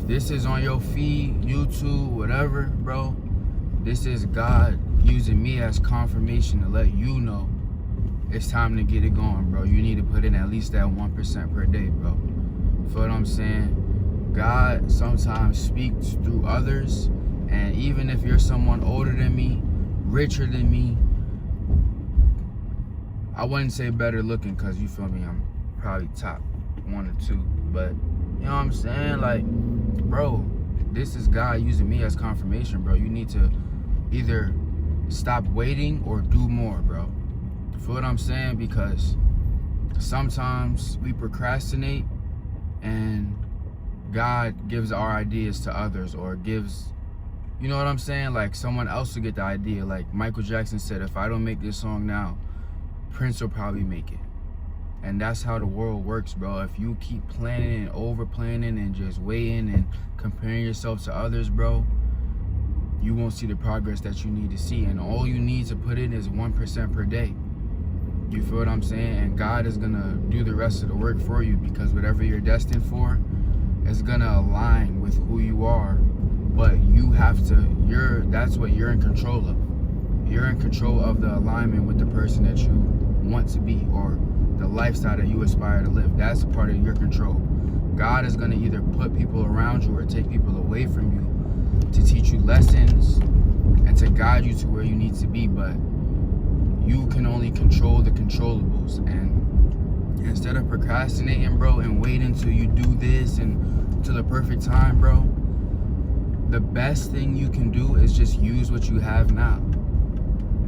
this is on your feed, YouTube, whatever, bro, this is God using me as confirmation to let you know it's time to get it going, bro. You need to put in at least that 1% per day, bro. Feel what I'm saying? God sometimes speaks through others, and even if you're someone older than me, richer than me, I wouldn't say better looking, because you feel me, I'm probably top 1 or 2, but you know what I'm saying? Like, bro, this is God using me as confirmation, bro. You need to either stop waiting or do more, bro. Feel what I'm saying? Because sometimes we procrastinate and God gives our ideas to others, or gives, you know what I'm saying? Like, someone else will get the idea. Like Michael Jackson said, if I don't make this song now, Prince will probably make it. And that's how the world works, bro. If you keep planning and over planning and just waiting and comparing yourself to others, bro, you won't see the progress that you need to see. And all you need to put in is 1% per day. You feel what I'm saying? And God is gonna do the rest of the work for you, because whatever you're destined for is gonna align with who you are. But you have to, that's what you're in control of. You're in control of the alignment with the person that you want to be, or the lifestyle that you aspire to live. That's a part of your control. God is gonna either put people around you or take people away from you to teach you lessons and to guide you to where you need to be, but you can only control the controllables. And instead of procrastinating, bro, and waiting till you do this and to the perfect time, bro, the best thing you can do is just use what you have now.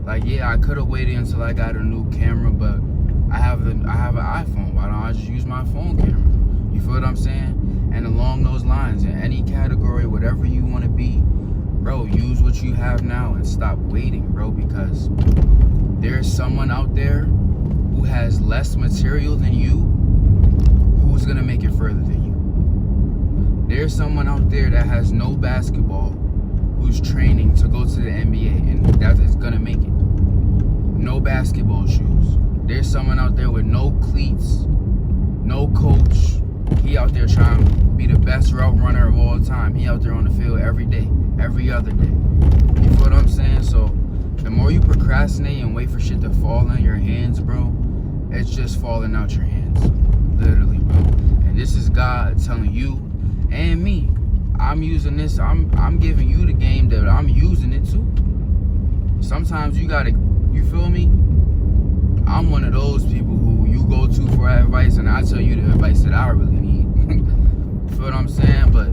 Like, yeah, I could have waited until I got a new camera, but I have an iPhone. Why don't I just use my phone camera? You feel what I'm saying? And along those lines, in any category, whatever you want to be, bro, use what you have now and stop waiting, bro, because there's someone out there who has less material than you who's gonna make it further than you. There's someone out there that has no basketball who's training to go to the NBA, and that is gonna make it. No basketball shoes. There's someone out there with no cleats, no coach. He out there trying to be the best route runner of all time. He out there on the field every day, every other day. You feel what I'm saying? So the more you procrastinate and wait for shit to fall in your hands, bro, it's just falling out your hands. Literally, bro. And this is God telling you and me, I'm using this, I'm giving you the game that I'm using it too. Sometimes you gotta, you feel me? I'm one of those people who you go to for advice, and I tell you the advice that I really need. You feel what I'm saying? But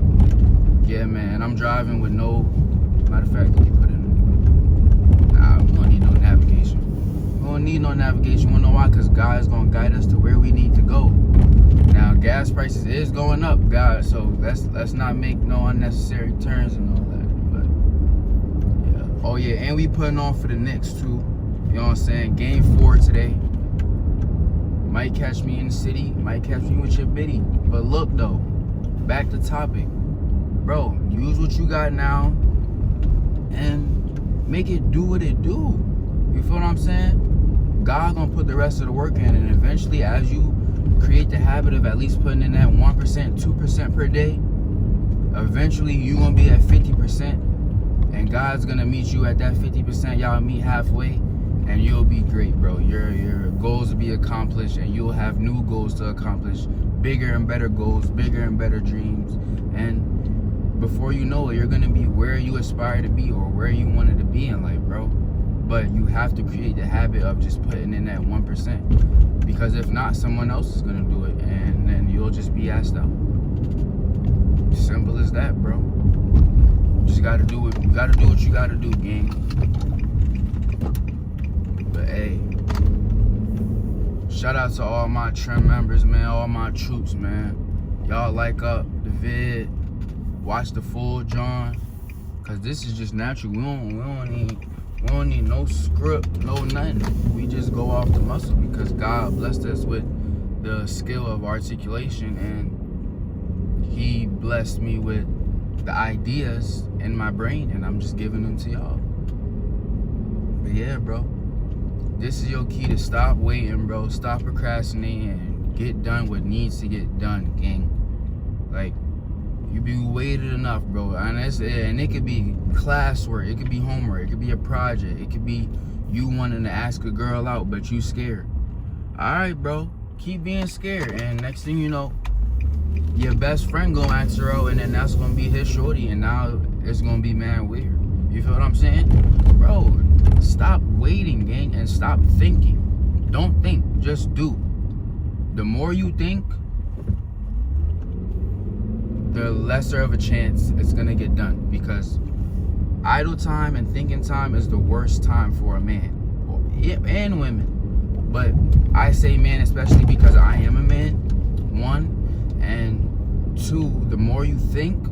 yeah, man, I'm driving with no, matter of fact, let me put in, nah, we don't need no navigation. We don't need no navigation. You wanna know why? Because God is gonna guide us to where we need to go. Now, gas prices is going up, guys, so let's not make no unnecessary turns and all that. But yeah. Oh yeah, and we putting on for the Knicks too. You know what I'm saying? Game 4 today. Might catch me in the city, might catch me with your biddy. But look though, back to topic. Bro, use what you got now and make it do what it do. You feel what I'm saying? God gonna put the rest of the work in, and eventually, as you create the habit of at least putting in that 1%, 2% per day, eventually you gonna be at 50%, and God's gonna meet you at that 50%. Y'all meet halfway, and you'll be great, bro. Your goals will be accomplished, and you'll have new goals to accomplish, bigger and better goals, bigger and better dreams, and before you know it, you're gonna be where you aspire to be, or where you wanted to be in life, bro. But you have to create the habit of just putting in that 1%, because if not, someone else is gonna do it, and then you'll just be asked out. Simple as that, bro. You just gotta do it. You gotta do what you gotta do, gang. But hey, shout out to all my trim members, man, all my troops, man. Y'all like up the vid, watch the full John, cause this is just natural. We don't need no script, no nothing. We just go off the muscle because God blessed us with the skill of articulation, and He blessed me with the ideas in my brain, and I'm just giving them to y'all. But yeah, bro, this is your key to stop waiting, bro. Stop procrastinating and get done what needs to get done, gang. Like, You be weighted enough, bro. And it could be classwork, it could be homework, it could be a project, it could be you wanting to ask a girl out, but you scared. All right, bro. Keep being scared, and next thing you know, your best friend gonna ask her out, and then that's gonna be his shorty, and now it's gonna be mad weird. You feel what I'm saying? Bro, stop waiting, gang, and stop thinking. Don't think, just do. The more you think, the lesser of a chance it's gonna get done, because idle time and thinking time is the worst time for a man and women. But I say man especially because I am a man, one, and two, the more you think,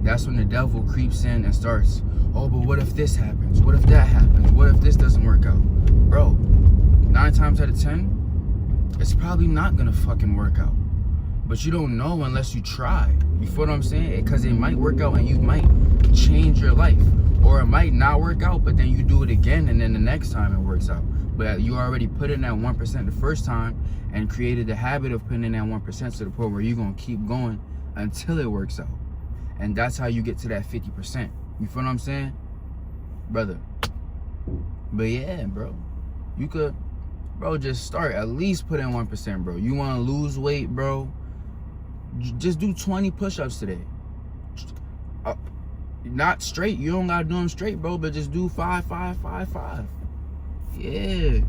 that's when the devil creeps in and starts, oh, but what if this happens? What if that happens? What if this doesn't work out? Bro, 9 times out of 10, it's probably not gonna fucking work out. But you don't know unless you try. You feel what I'm saying? Because it might work out and you might change your life. Or it might not work out, but then you do it again and then the next time it works out. But you already put in that 1% the first time and created the habit of putting in that 1% to the point where you're going to keep going until it works out. And that's how you get to that 50%. You feel what I'm saying? Brother. But yeah, bro. You could, bro, just start. At least put in 1%, bro. You want to lose weight, bro? Just do 20 push-ups today. Not straight. You don't got to do them straight, bro. But just do 5, 5, 5, 5. Yeah.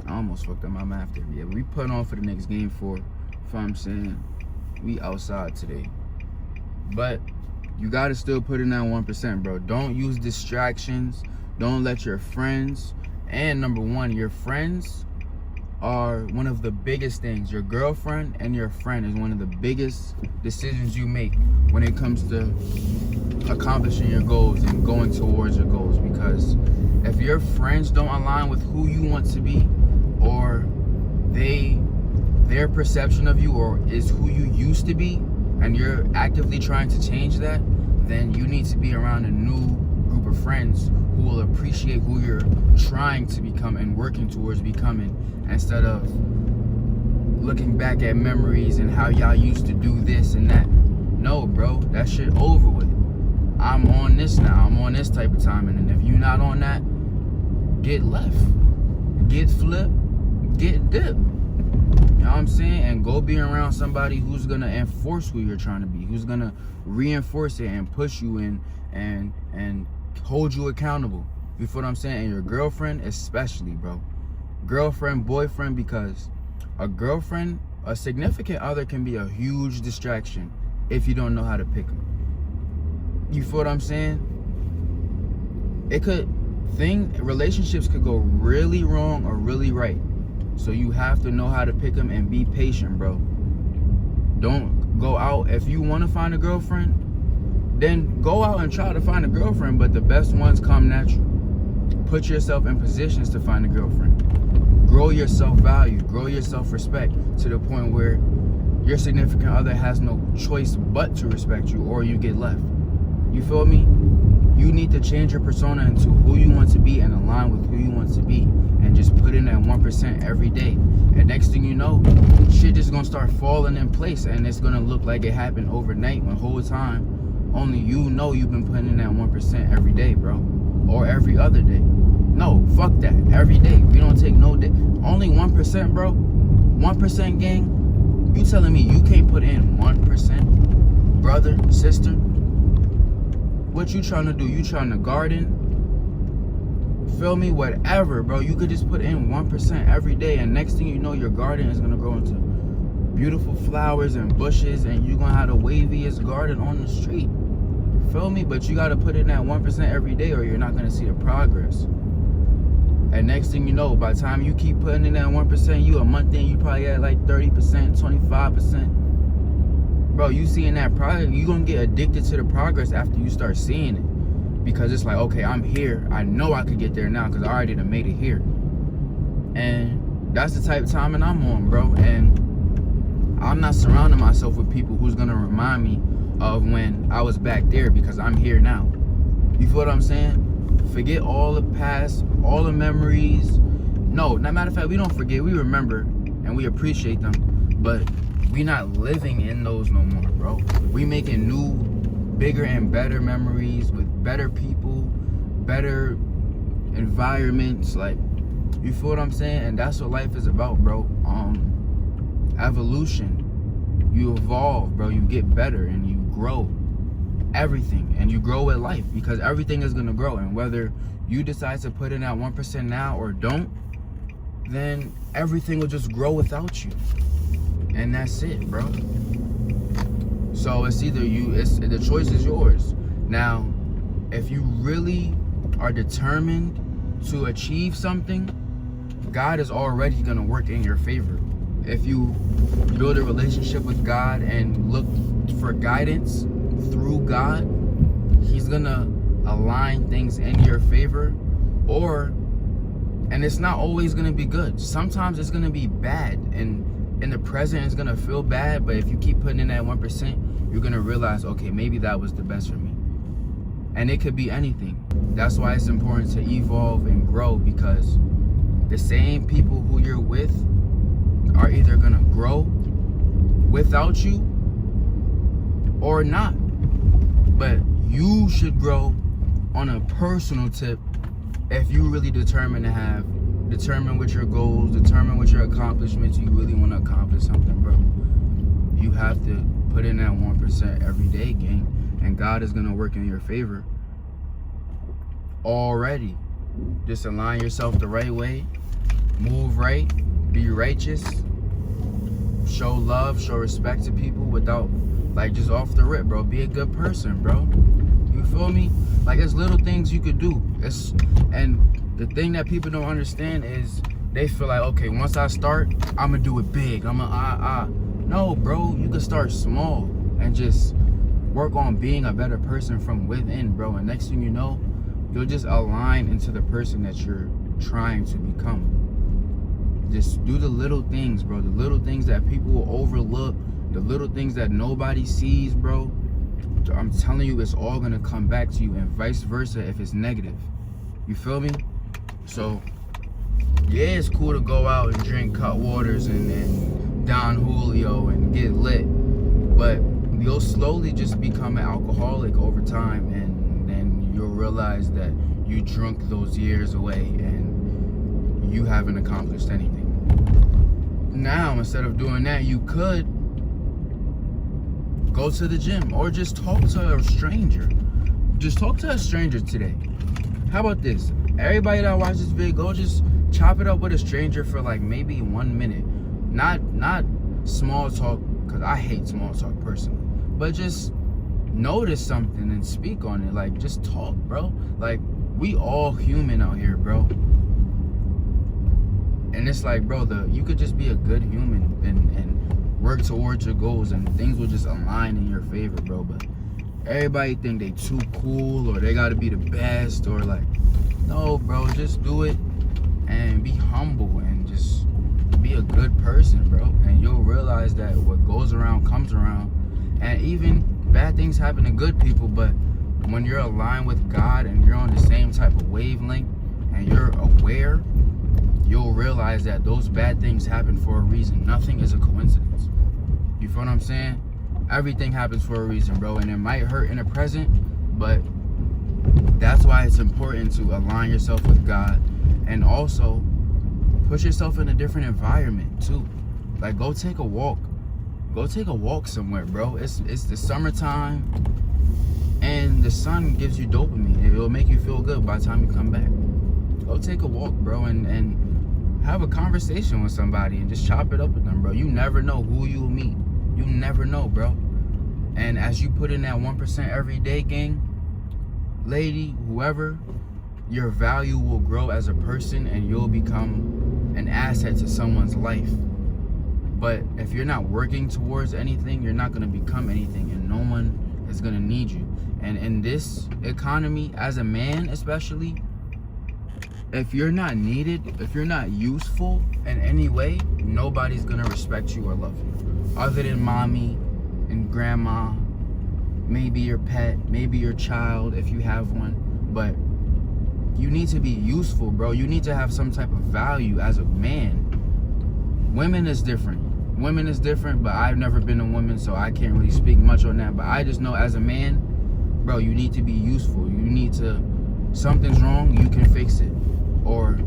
I almost fucked up my math there. Yeah, we put on for the next game for, if I'm saying, we outside today. But you got to still put in that 1%, bro. Don't use distractions. Don't let your friends, and number one, your friends are one of the biggest things. Your girlfriend and your friend is one of the biggest decisions you make when it comes to accomplishing your goals and going towards your goals. Because if your friends don't align with who you want to be, or their perception of you or is who you used to be, and you're actively trying to change that, then you need to be around a new group of friends who will appreciate who you're trying to become and working towards becoming, instead of looking back at memories and how y'all used to do this and that. No, bro, that shit over with. I'm on this now. I'm on this type of timing, and if you're not on that, get left, get flipped, get dipped. You know what I'm saying? And go be around somebody who's gonna enforce who you're trying to be, who's gonna reinforce it and push you in and hold you accountable. You feel what I'm saying? And your girlfriend especially, bro. Girlfriend, boyfriend, because a girlfriend, a significant other can be a huge distraction if you don't know how to pick them. You feel what I'm saying? Relationships could go really wrong or really right. So you have to know how to pick them and be patient, bro. Don't go out. If you want to find a girlfriend, then go out and try to find a girlfriend, but the best ones come natural. Put yourself in positions to find a girlfriend. Grow your self-value, grow your self-respect to the point where your significant other has no choice but to respect you, or you get left. You feel me? You need to change your persona into who you want to be and align with who you want to be, and just put in that 1% every day. And next thing you know, shit is gonna start falling in place, and it's gonna look like it happened overnight, when the whole time only you know you've been putting in that 1% every day, bro, or every other day. No, fuck that. Every day. We don't take no day. Only 1%, bro. 1%, gang. You telling me you can't put in 1%? Brother, sister? What you trying to do? You trying to garden? Feel me? Whatever, bro. You could just put in 1% every day, and next thing you know, your garden is gonna grow into beautiful flowers and bushes, and you're gonna have the waviest garden on the street. Feel me? But you gotta put in that 1% every day, or you're not gonna see the progress. And next thing you know, by the time you keep putting in that 1%, you a month in, you probably at like 30%, 25%. Bro, you seeing that progress, you gonna get addicted to the progress after you start seeing it. Because it's like, okay, I'm here. I know I could get there now because I already done made it here. And that's the type of timing I'm on, bro. And I'm not surrounding myself with people who's gonna remind me of when I was back there, because I'm here now. You feel what I'm saying? Forget all the past, all the memories. No, not matter of fact, we don't forget, we remember and we appreciate them. But we not living in those no more, bro. We making new, bigger and better memories with better people, better environments. Like, you feel what I'm saying? And that's what life is about, bro. Evolution. You evolve, bro. You get better and you grow. Everything. And you grow with life, because everything is gonna grow. And whether you decide to put in that 1% now or don't, then everything will just grow without you. And that's it, bro. So it's either the choice is yours. Now, if you really are determined to achieve something, God is already gonna work in your favor. If you build a relationship with God and look for guidance through God, He's gonna align things in your favor. And it's not always gonna be good. Sometimes it's gonna be bad, and in the present it's gonna feel bad, but if you keep putting in that 1%, you're gonna realize, okay, maybe that was the best for me. And it could be anything. That's why it's important to evolve and grow, because the same people who you're with are either gonna grow without you or not. But you should grow on a personal tip if you really determine what your goals, determine what your accomplishments, you really want to accomplish something, bro. You have to put in that 1% every day, gang, and God is gonna work in your favor already. Just align yourself the right way, move right, be righteous, show love, show respect to people without, like, just off the rip, bro. Be a good person, bro. You feel me? Like, it's little things you could do. And the thing that people don't understand is they feel like, okay, once I start, I'm gonna do it big. No, bro, you can start small and just work on being a better person from within, bro. And next thing you know, you'll just align into the person that you're trying to become. Just do the little things, bro. The little things that people will overlook, the little things that nobody sees, bro. I'm telling you, it's all gonna come back to you, and vice versa if it's negative. You feel me? So, yeah, it's cool to go out and drink cut waters and Don Julio and get lit, but you'll slowly just become an alcoholic over time, and then you'll realize that you drunk those years away and you haven't accomplished anything. Now, instead of doing that, you could go to the gym or just talk to a stranger. Just talk to a stranger today. How about this? Everybody that watches this video, go just chop it up with a stranger for like maybe 1 minute. Not small talk, because I hate small talk personally. But just notice something and speak on it. Like, just talk, bro. Like, we all human out here, bro. And it's like, bro, you could just be a good human and work towards your goals, and things will just align in your favor, bro. But everybody think they too cool, or they gotta be the best, or like, no, bro, just do it and be humble and just be a good person, bro. And you'll realize that what goes around comes around. And even bad things happen to good people, but when you're aligned with God and you're on the same type of wavelength and you're aware, you'll realize that those bad things happen for a reason. Nothing is a coincidence. You feel what I'm saying? Everything happens for a reason, bro. And it might hurt in the present, but that's why it's important to align yourself with God, and also put yourself in a different environment too. Like, go take a walk. Go take a walk somewhere, bro. It's the summertime, and the sun gives you dopamine. It'll make you feel good by the time you come back. Go take a walk, bro, and have a conversation with somebody and just chop it up with them, bro. You never know who you'll meet. You never know, bro. And as you put in that 1% every day, gang, lady, whoever, your value will grow as a person, and you'll become an asset to someone's life. But if you're not working towards anything, you're not going to become anything, and no one is going to need you. And in this economy, as a man especially, if you're not needed, if you're not useful in any way, nobody's going to respect you or love you. Other than mommy and grandma, maybe your pet, maybe your child if you have one. But you need to be useful, bro. You need to have some type of value as a man. Women is different. women is different, but I've never been a woman, so I can't really speak much on that. But I just know as a man, bro, you need to be useful. You need to, something's wrong, you can fix it, or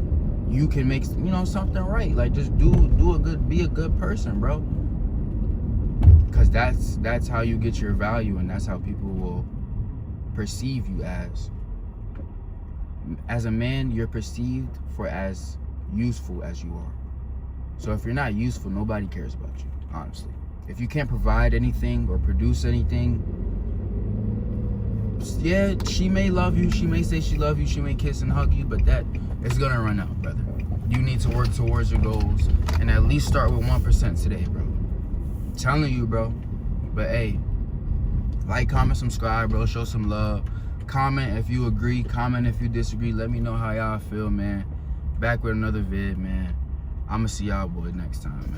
you can make, you know, something right. Like, just be a good person, bro. Because that's how you get your value, and that's how people will perceive you as. As a man, you're perceived for as useful as you are. So if you're not useful, nobody cares about you, honestly. If you can't provide anything or produce anything, yeah, she may love you, she may say she love you, she may kiss and hug you, but that is gonna run out, brother. You need to work towards your goals and at least start with 1% today, bro. I'm telling you, bro. But hey, like, comment, subscribe, bro. Show some love. Comment if you agree, comment if you disagree. Let me know how y'all feel, man. Back with another vid, man. I'ma see y'all boys next time, man.